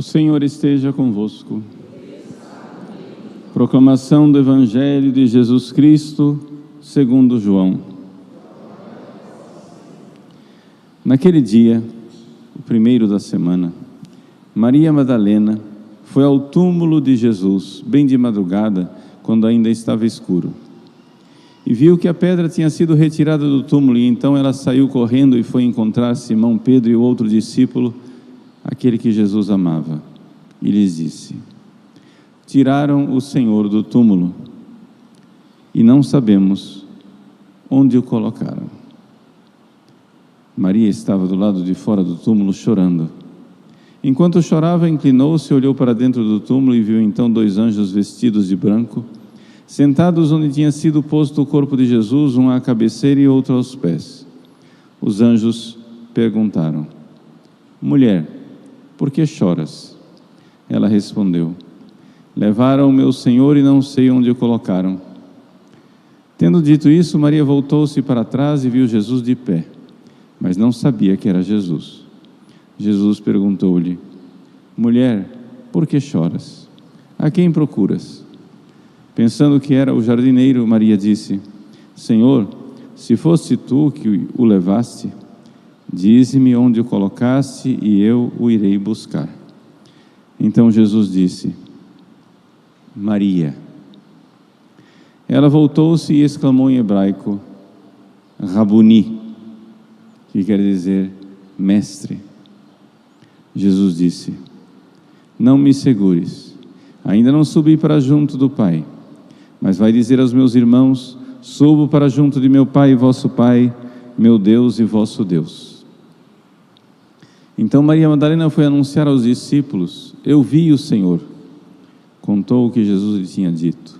O Senhor esteja convosco. Proclamação do Evangelho de Jesus Cristo, segundo João. Naquele dia, o primeiro da semana, Maria Madalena foi ao túmulo de Jesus, bem de madrugada, quando ainda estava escuro. E viu que a pedra tinha sido retirada do túmulo, e então ela saiu correndo e foi encontrar Simão Pedro e o outro discípulo, aquele que Jesus amava, e lhes disse: tiraram o Senhor do túmulo e não sabemos onde o colocaram. Maria estava do lado de fora do túmulo chorando. Enquanto chorava, inclinou-se, olhou para dentro do túmulo e viu então 2 anjos vestidos de branco, sentados onde tinha sido posto o corpo de Jesus, um à cabeceira e outro aos pés. Os anjos perguntaram: mulher, por que choras? Ela respondeu: levaram o meu Senhor e não sei onde o colocaram. Tendo dito isso, Maria voltou-se para trás e viu Jesus de pé, mas não sabia que era Jesus. Jesus perguntou-lhe: mulher, por que choras? A quem procuras? Pensando que era o jardineiro, Maria disse: Senhor, se fosse tu que o levaste, dize-me onde o colocaste e eu o irei buscar. Então Jesus disse: Maria. Ela voltou-se e exclamou em hebraico: Rabuni, que quer dizer mestre. Jesus disse: não me segures, ainda não subi para junto do Pai, mas vai dizer aos meus irmãos: subo para junto de meu Pai e vosso Pai, meu Deus e vosso Deus. Então Maria Madalena foi anunciar aos discípulos: eu vi o Senhor. Contou o que Jesus lhe tinha dito.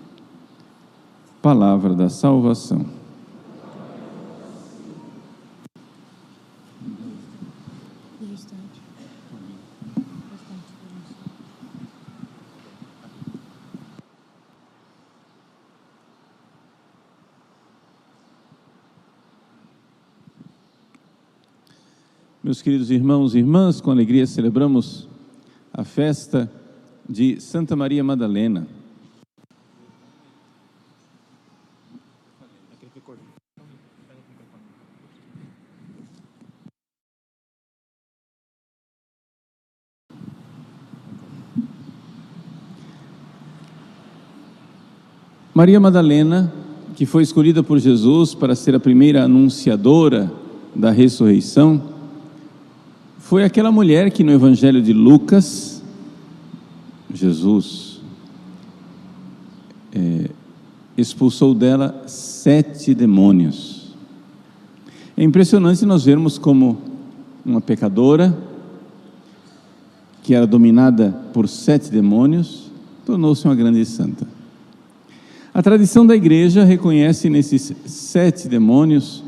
Palavra da salvação. Meus queridos irmãos e irmãs, com alegria celebramos a festa de Santa Maria Madalena. Maria Madalena, que foi escolhida por Jesus para ser a primeira anunciadora da ressurreição, foi aquela mulher que no Evangelho de Lucas, Jesus expulsou dela 7 demônios. É impressionante nós vermos como uma pecadora, que era dominada por 7 demônios, tornou-se uma grande santa. A tradição da igreja reconhece nesses 7 demônios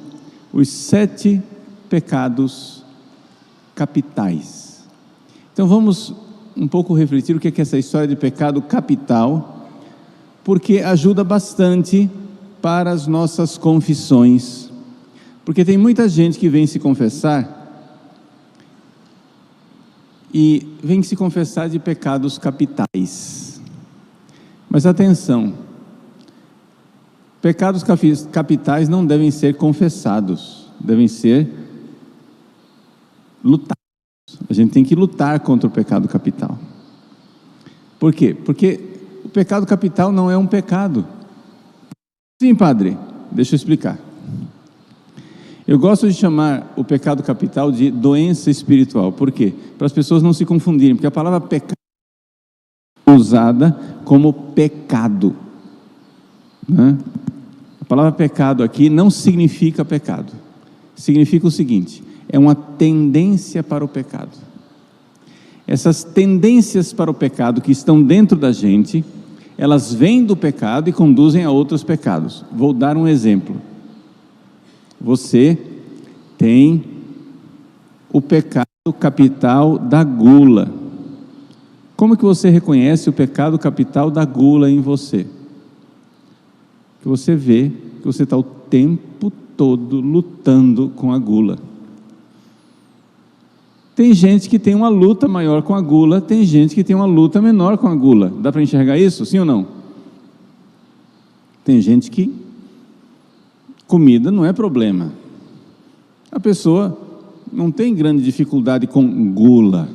os 7 pecados capitais. Então vamos um pouco refletir o que é essa história de pecado capital, porque ajuda bastante para as nossas confissões. Porque tem muita gente que vem se confessar e vem se confessar de pecados capitais. Mas atenção, pecados capitais não devem ser confessados, devem ser lutados. A gente tem que lutar contra o pecado capital. Por quê? Porque o pecado capital não é um pecado. Sim, padre, deixa eu explicar. Eu gosto de chamar o pecado capital de doença espiritual. Por quê? Para as pessoas não se confundirem, porque a palavra pecado é usada como pecado, né? A palavra pecado aqui não significa pecado. Significa o seguinte: é uma tendência para o pecado. Essas tendências para o pecado que estão dentro da gente, elas vêm do pecado e conduzem a outros pecados. Vou dar um exemplo. Você tem o pecado capital da gula. Como que você reconhece o pecado capital da gula em você? Que você vê que você está o tempo todo lutando com a gula. Tem gente que tem uma luta maior com a gula, tem gente que tem uma luta menor com a gula. Dá para enxergar isso, sim ou não? Tem gente que comida não é problema. A pessoa não tem grande dificuldade com gula.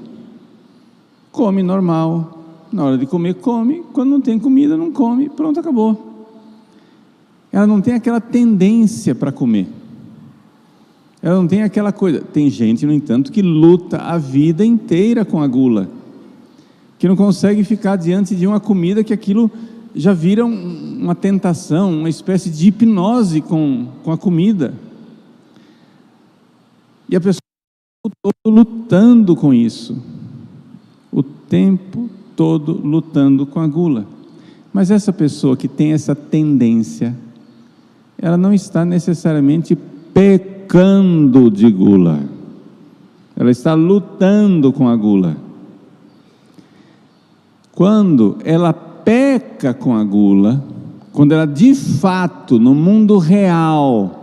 Come normal, na hora de comer, come. Quando não tem comida, não come. Pronto, acabou. Ela não tem aquela tendência para comer. Ela não tem aquela coisa. Tem gente, no entanto, que luta a vida inteira com a gula, que não consegue ficar diante de uma comida que aquilo já vira uma tentação, uma espécie de hipnose com a comida. E a pessoa o tempo todo lutando com isso, o tempo todo lutando com a gula. Mas essa pessoa que tem essa tendência, ela não está necessariamente pecando de gula, ela está lutando com a gula. Quando ela peca com a gula, quando ela de fato, no mundo real,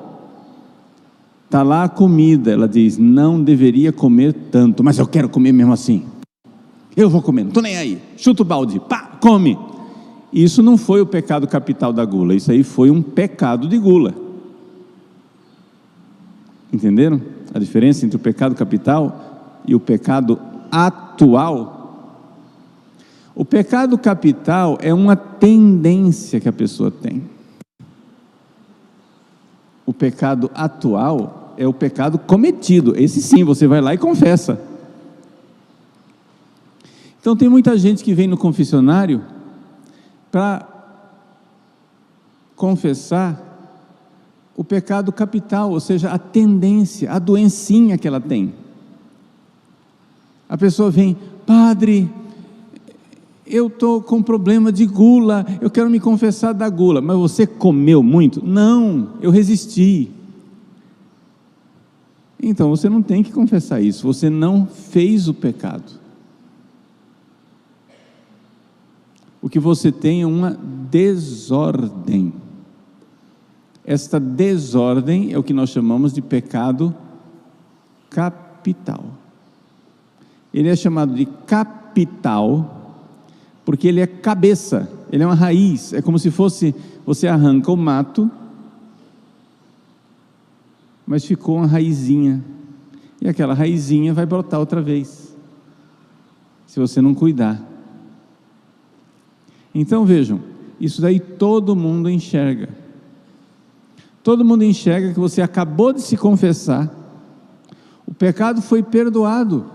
está lá a comida, ela diz, não deveria comer tanto, mas eu quero comer mesmo assim, eu vou comer, não estou nem aí, chuta o balde, pá, come. Isso não foi o pecado capital da gula, isso aí foi um pecado de gula. Entenderam a diferença entre o pecado capital e o pecado atual? O pecado capital é uma tendência que a pessoa tem. O pecado atual é o pecado cometido. Esse sim, você vai lá e confessa. Então tem muita gente que vem no confessionário para confessar o pecado capital, ou seja, a tendência, a doencinha que ela tem. A pessoa vem, padre, eu estou com problema de gula, eu quero me confessar da gula. Mas você comeu muito? Não, eu resisti. Então você não tem que confessar isso, você não fez o pecado. O que você tem é uma desordem. Esta desordem é o que nós chamamos de pecado capital. Ele é chamado de capital porque ele é cabeça, ele é uma raiz. É como se fosse, você arranca o mato, mas ficou uma raizinha, e aquela raizinha vai brotar outra vez, se você não cuidar. Então vejam, isso daí todo mundo enxerga. Todo mundo enxerga que você acabou de se confessar, o pecado foi perdoado,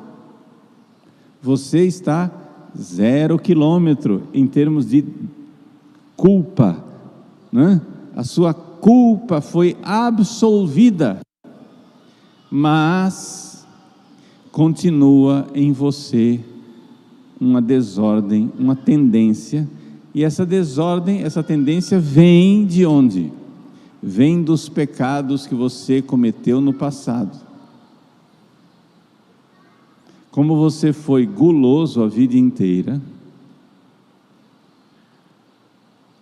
você está 0 quilômetro em termos de culpa, né? A sua culpa foi absolvida, mas continua em você uma desordem, uma tendência, e essa desordem, essa tendência vem de onde? Vem dos pecados que você cometeu no passado. Como você foi guloso a vida inteira,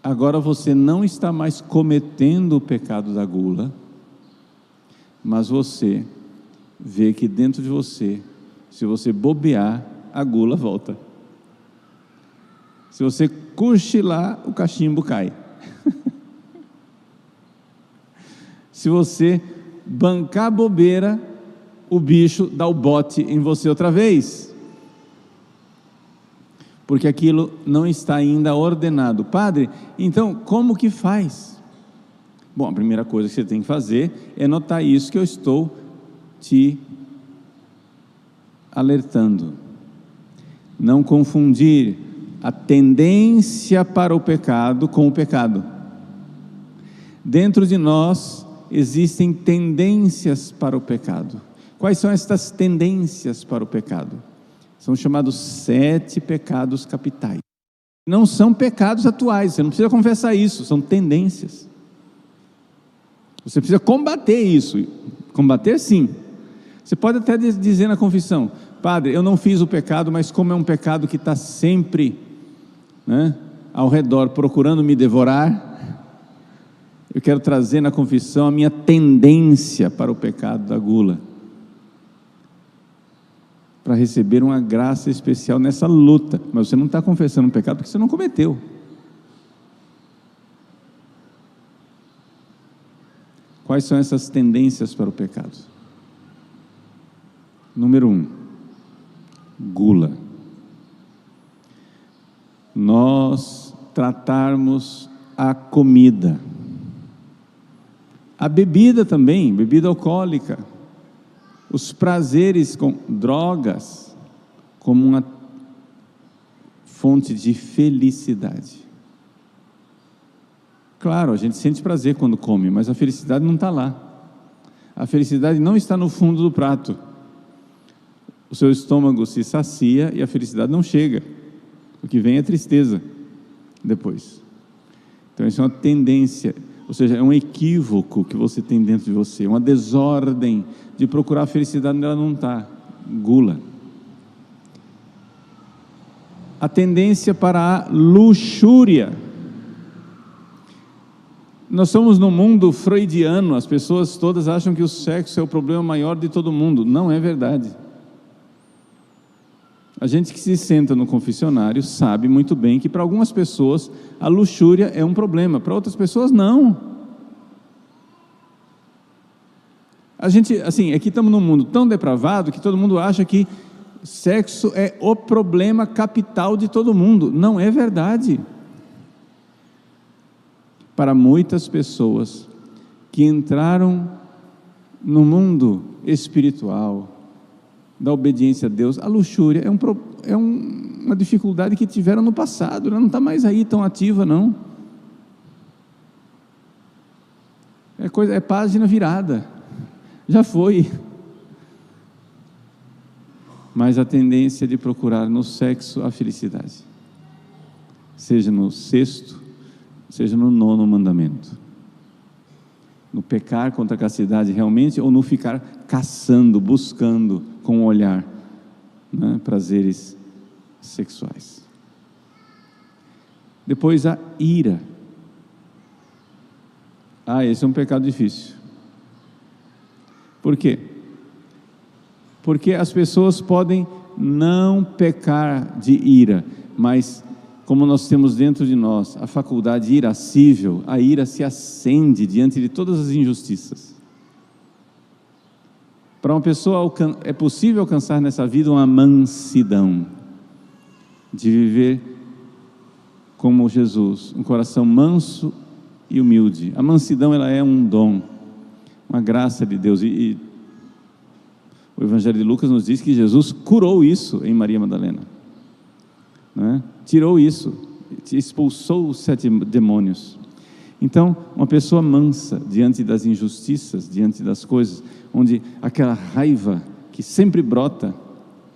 agora você não está mais cometendo o pecado da gula, mas você vê que dentro de você, se você bobear, a gula volta. Se você cochilar, o cachimbo cai. Se você bancar a bobeira, o bicho dá o bote em você outra vez, porque aquilo não está ainda ordenado. Padre, então como que faz? Bom, a primeira coisa que você tem que fazer é notar isso que eu estou te alertando. Não confundir a tendência para o pecado com o pecado. Dentro de nós existem tendências para o pecado. Quais são estas tendências para o pecado? São chamados 7 pecados capitais. Não são pecados atuais, você não precisa confessar isso, são tendências. Você precisa combater isso. Combater sim. Você pode até dizer na confissão, padre, eu não fiz o pecado, mas como é um pecado que está sempre, né, ao redor, procurando me devorar, eu quero trazer na confissão a minha tendência para o pecado da gula. para receber uma graça especial nessa luta. Mas você não está confessando um pecado porque você não cometeu. Quais são essas tendências para o pecado? Número 1, gula. Nós tratarmos a comida, a bebida também, bebida alcoólica, os prazeres com drogas, como uma fonte de felicidade. Claro, a gente sente prazer quando come, mas a felicidade não está lá. A felicidade não está no fundo do prato. O seu estômago se sacia e a felicidade não chega. O que vem é tristeza depois. Então isso é uma tendência, ou seja, é um equívoco que você tem dentro de você, uma desordem de procurar a felicidade onde ela não está. Gula. A tendência para a luxúria. Nós somos num mundo freudiano, as pessoas todas acham que o sexo é o problema maior de todo mundo. Não é verdade. A gente que se senta no confessionário sabe muito bem que para algumas pessoas a luxúria é um problema, para outras pessoas não. A gente, assim, aqui estamos num mundo tão depravado que todo mundo acha que sexo é o problema capital de todo mundo. Não é verdade. Para muitas pessoas que entraram no mundo espiritual, da obediência a Deus, a luxúria é uma dificuldade que tiveram no passado, não está mais aí tão ativa não. É página virada, já foi. Mas a tendência de procurar no sexo a felicidade, seja no sexto, seja no 9º mandamento, no pecar contra a castidade realmente, ou no ficar caçando, buscando com o olhar, né, prazeres sexuais. Depois a ira. Esse é um pecado difícil. Por quê? Porque as pessoas podem não pecar de ira, mas como nós temos dentro de nós a faculdade irascível, a ira se acende diante de todas as injustiças. Para uma pessoa é possível alcançar nessa vida uma mansidão, de viver como Jesus, um coração manso e humilde. A mansidão, ela é um dom, uma graça de Deus, e o Evangelho de Lucas nos diz que Jesus curou isso em Maria Madalena, né? Tirou isso, expulsou os 7 demônios. Então, uma pessoa mansa diante das injustiças, diante das coisas, onde aquela raiva que sempre brota,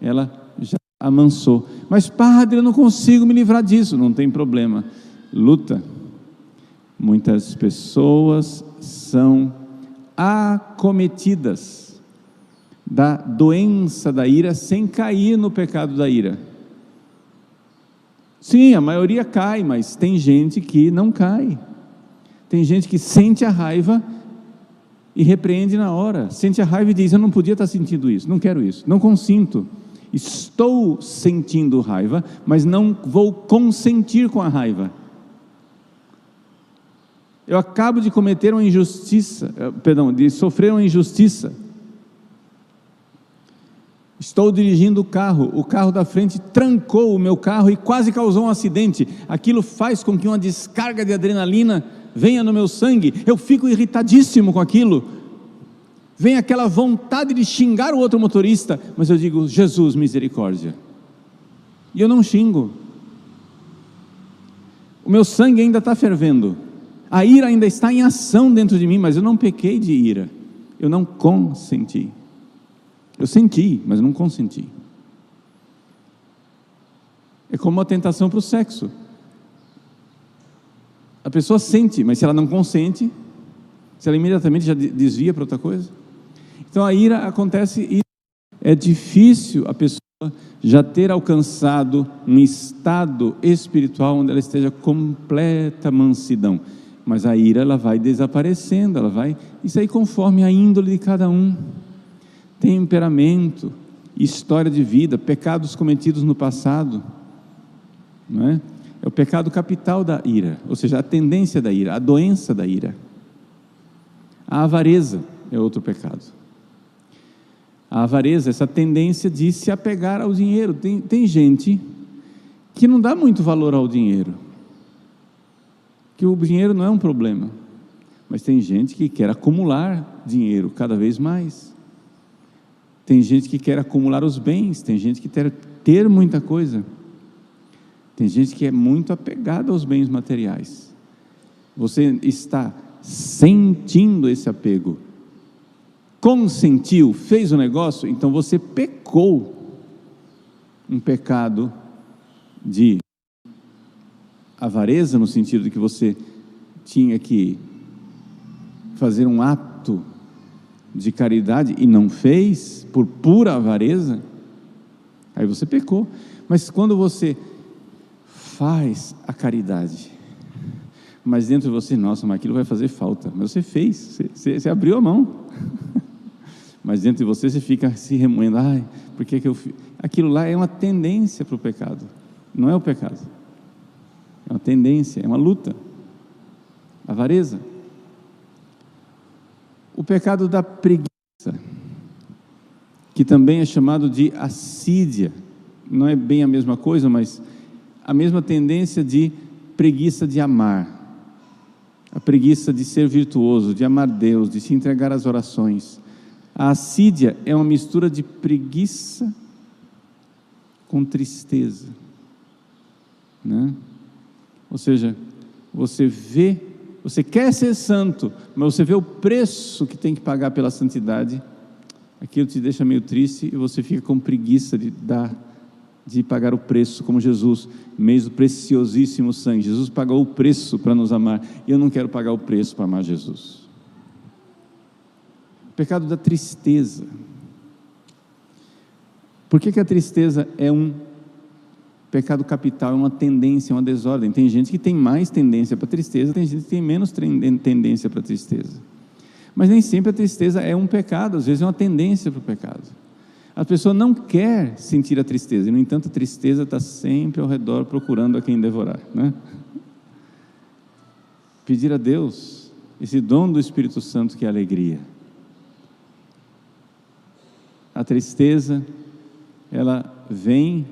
ela já amansou. Mas padre, eu não consigo me livrar disso. Não tem problema, luta. Muitas pessoas são acometidas da doença da ira sem cair no pecado da ira. Sim, a maioria cai, mas tem gente que não cai. Tem gente que sente a raiva e repreende na hora. Sente a raiva e diz: eu não podia estar sentindo isso, não quero isso, não consinto. Estou sentindo raiva, mas não vou consentir com a raiva. Eu acabo de cometer uma injustiça, de sofrer uma injustiça. Estou dirigindo o carro da frente trancou o meu carro e quase causou um acidente. Aquilo faz com que uma descarga de adrenalina venha no meu sangue. Eu fico irritadíssimo com aquilo. Vem aquela vontade de xingar o outro motorista, mas eu digo: Jesus, misericórdia. E eu não xingo. O meu sangue ainda está fervendo. A ira ainda está em ação dentro de mim, mas eu não pequei de ira. Eu não consenti. Eu senti, mas não consenti. É como uma tentação para o sexo. A pessoa sente, mas se ela não consente, se ela imediatamente já desvia para outra coisa. Então a ira acontece e é difícil a pessoa já ter alcançado um estado espiritual onde ela esteja completa mansidão. Mas a ira, ela vai desaparecendo, isso aí conforme a índole de cada um. Temperamento, história de vida, pecados cometidos no passado, não é? É o pecado capital da ira, ou seja, a tendência da ira, a doença da ira. A avareza é outro pecado. A avareza, essa tendência de se apegar ao dinheiro. Tem gente que não dá muito valor ao dinheiro, que o dinheiro não é um problema, mas tem gente que quer acumular dinheiro cada vez mais. Tem gente que quer acumular os bens, tem gente que quer ter muita coisa. Tem gente que é muito apegada aos bens materiais. Você está sentindo esse apego, consentiu, fez o negócio, então você pecou um pecado de avareza, no sentido de que você tinha que fazer um ato de caridade e não fez, por pura avareza, aí você pecou. Mas quando você faz a caridade, mas dentro de você, nossa, mas aquilo vai fazer falta, mas você fez, você abriu a mão, mas dentro de você fica se remoendo, ai, por que eu fiz? Aquilo lá é uma tendência para o pecado, não é o pecado, é uma tendência, é uma luta, avareza. O pecado da preguiça, que também é chamado de assídia, não é bem a mesma coisa, mas a mesma tendência de preguiça de amar, a preguiça de ser virtuoso, de amar Deus, de se entregar às orações. A assídia é uma mistura de preguiça com tristeza, né? Ou seja, você quer ser santo, mas você vê o preço que tem que pagar pela santidade, aquilo te deixa meio triste e você fica com preguiça de pagar o preço, como Jesus, mês do preciosíssimo sangue. Jesus pagou o preço para nos amar, e eu não quero pagar o preço para amar Jesus. O pecado da tristeza. Por que a tristeza é um pecado capital, é uma tendência, é uma desordem? Tem gente que tem mais tendência para tristeza, tem gente que tem menos tendência para tristeza. Mas nem sempre a tristeza é um pecado, às vezes é uma tendência para o pecado. A pessoa não quer sentir a tristeza, e no entanto a tristeza está sempre ao redor procurando a quem devorar, né? Pedir a Deus esse dom do Espírito Santo, que é a alegria. A tristeza, ela vem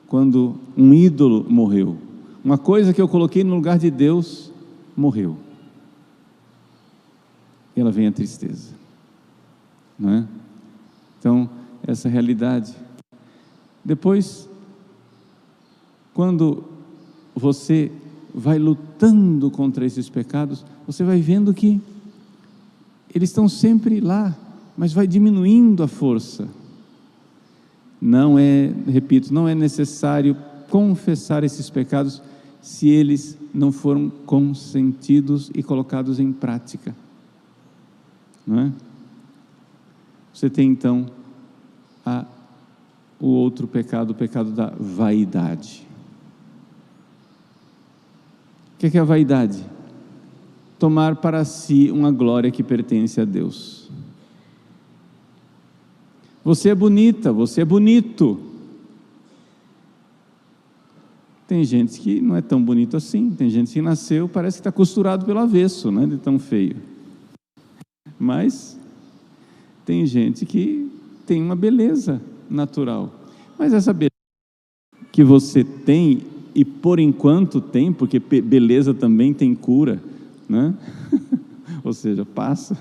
quando um ídolo morreu, uma coisa que eu coloquei no lugar de Deus morreu, e ela vem a tristeza, não é? Então, essa realidade. Depois, quando você vai lutando contra esses pecados, você vai vendo que eles estão sempre lá, mas vai diminuindo a força. Não é, repito, não é necessário confessar esses pecados se eles não foram consentidos e colocados em prática, não é? Você tem então o outro pecado, o pecado da vaidade. O que é a vaidade? Tomar para si uma glória que pertence a Deus. Você é bonita, você é bonito. Tem gente que não é tão bonito assim, tem gente que nasceu, parece que está costurado pelo avesso, né, de tão feio. Mas tem gente que tem uma beleza natural, mas essa beleza que você tem, e por enquanto tem, porque beleza também tem cura, né? Ou seja, passa.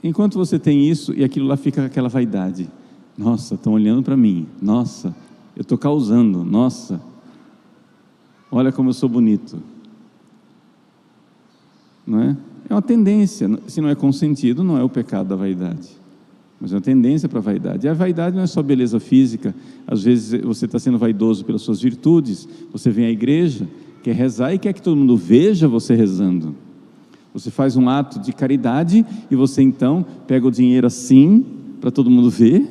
Enquanto você tem isso, e aquilo lá fica aquela vaidade, nossa, estão olhando para mim, nossa, eu estou causando, nossa, olha como eu sou bonito, não é? É uma tendência, se não é consentido, não é o pecado da vaidade, mas é uma tendência para a vaidade. E a vaidade não é só beleza física. Às vezes você está sendo vaidoso pelas suas virtudes, você vem à igreja, quer rezar e quer que todo mundo veja você rezando. Você faz um ato de caridade e você então pega o dinheiro assim, para todo mundo ver,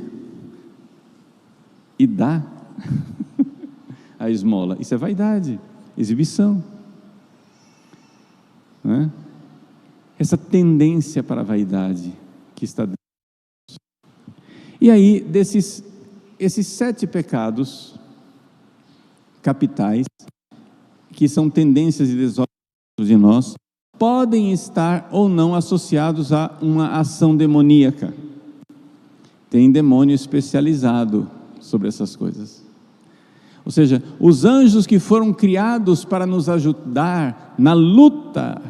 e dá a esmola. Isso é vaidade, exibição, não é? Essa tendência para a vaidade que está dentro, E aí, esses 7 pecados capitais, que são tendências e desordens de nós, podem estar ou não associados a uma ação demoníaca. Tem demônio especializado sobre essas coisas. Ou seja, os anjos que foram criados para nos ajudar na luta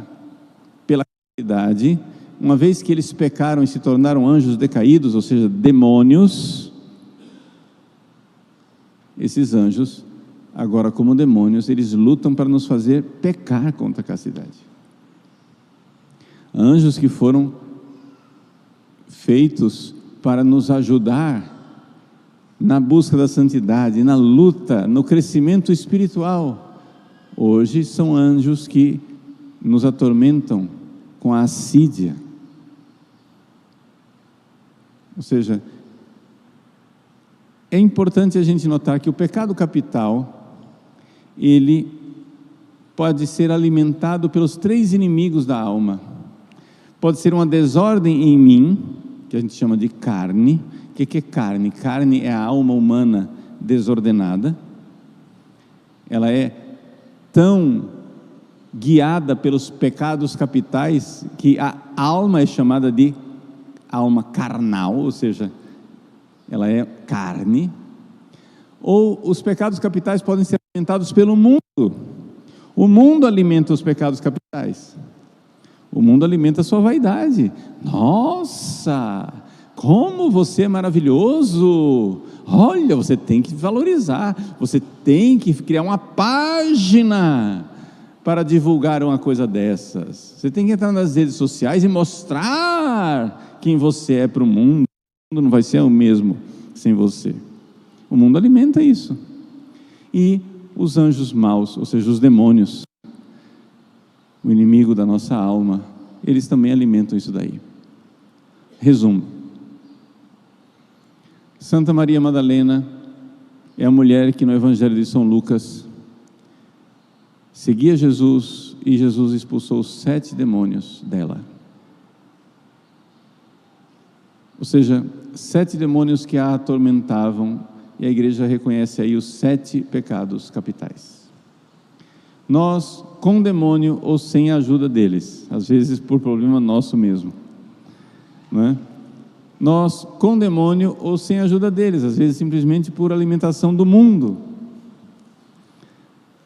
pela caridade, uma vez que eles pecaram e se tornaram anjos decaídos, ou seja, demônios, esses anjos, agora como demônios, eles lutam para nos fazer pecar contra a castidade. Anjos que foram feitos para nos ajudar na busca da santidade, na luta, no crescimento espiritual, hoje são anjos que nos atormentam com a assídia. Ou seja, é importante a gente notar que o pecado capital, ele pode ser alimentado pelos 3 inimigos da alma. Pode ser uma desordem em mim, que a gente chama de carne. O que é carne? Carne é a alma humana desordenada. Ela é tão guiada pelos pecados capitais que a alma é chamada de alma carnal, ou seja, ela é carne. Ou os pecados capitais podem ser alimentados pelo mundo. O mundo alimenta os pecados capitais. O mundo alimenta a sua vaidade. Nossa, como você é maravilhoso! Olha, você tem que valorizar, você tem que criar uma página para divulgar uma coisa dessas. Você tem que entrar nas redes sociais e mostrar quem você é para o mundo. O mundo não vai ser o mesmo sem você. O mundo alimenta isso. E os anjos maus, ou seja, os demônios, o inimigo da nossa alma, eles também alimentam isso daí. Resumo: Santa Maria Madalena é a mulher que no Evangelho de São Lucas seguia Jesus e Jesus expulsou os 7 demônios dela. Ou seja, 7 demônios que a atormentavam, e a igreja reconhece aí os 7 pecados capitais. Nós, com demônio ou sem a ajuda deles, às vezes por problema nosso mesmo, não é? Nós, com demônio ou sem a ajuda deles, às vezes simplesmente por alimentação do mundo.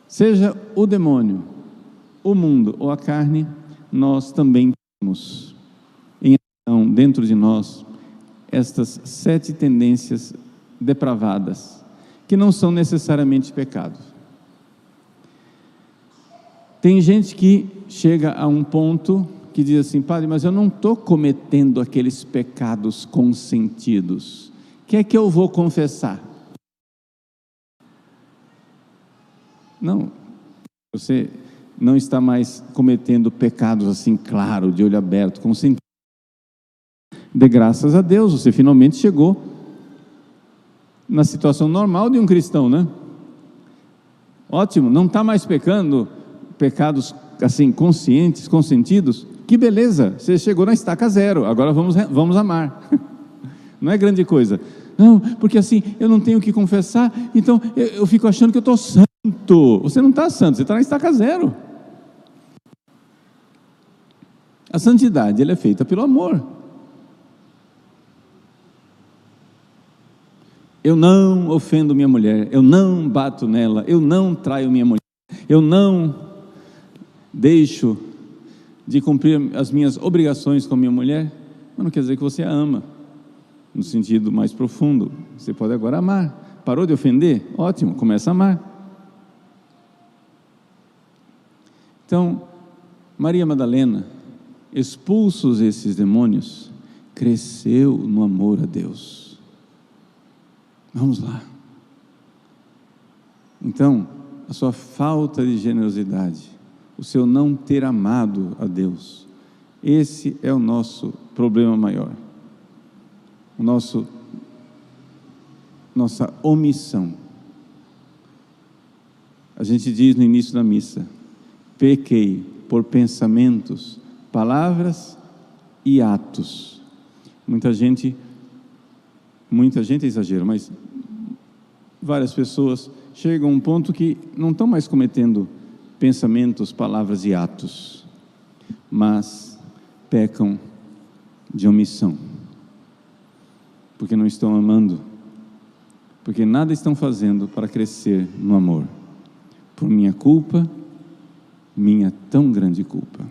Seja o demônio, o mundo ou a carne, nós também temos em ação dentro de nós estas 7 tendências depravadas, que não são necessariamente pecados. Tem gente que chega a um ponto que diz assim: padre, mas eu não estou cometendo aqueles pecados consentidos, o que é que eu vou confessar? Não, você não está mais cometendo pecados assim, claro, de olho aberto, consentido. De graças a Deus, você finalmente chegou na situação normal de um cristão, né? Ótimo, não está mais pecando pecados assim, conscientes, consentidos. Que beleza, você chegou na estaca 0, agora vamos amar. Não é grande coisa. Não, porque assim, eu não tenho o que confessar, então eu fico achando que eu estou santo. Você não está santo, você está na estaca 0. A santidade, ela é feita pelo amor. Eu não ofendo minha mulher, eu não bato nela, eu não traio minha mulher, eu não deixo de cumprir as minhas obrigações com minha mulher. Mas não quer dizer que você a ama, no sentido mais profundo. Você pode agora amar. Parou de ofender? Ótimo, começa a amar. Então, Maria Madalena, expulsos esses demônios, cresceu no amor a Deus. Vamos lá. Então, a sua falta de generosidade, o seu não ter amado a Deus, esse é o nosso problema maior. Nossa omissão. A gente diz no início da missa: pequei por pensamentos, palavras e atos. Muita gente muita gente é exagero, mas várias pessoas chegam a um ponto que não estão mais cometendo pensamentos, palavras e atos, mas pecam de omissão, porque não estão amando, porque nada estão fazendo para crescer no amor, por minha culpa, minha tão grande culpa.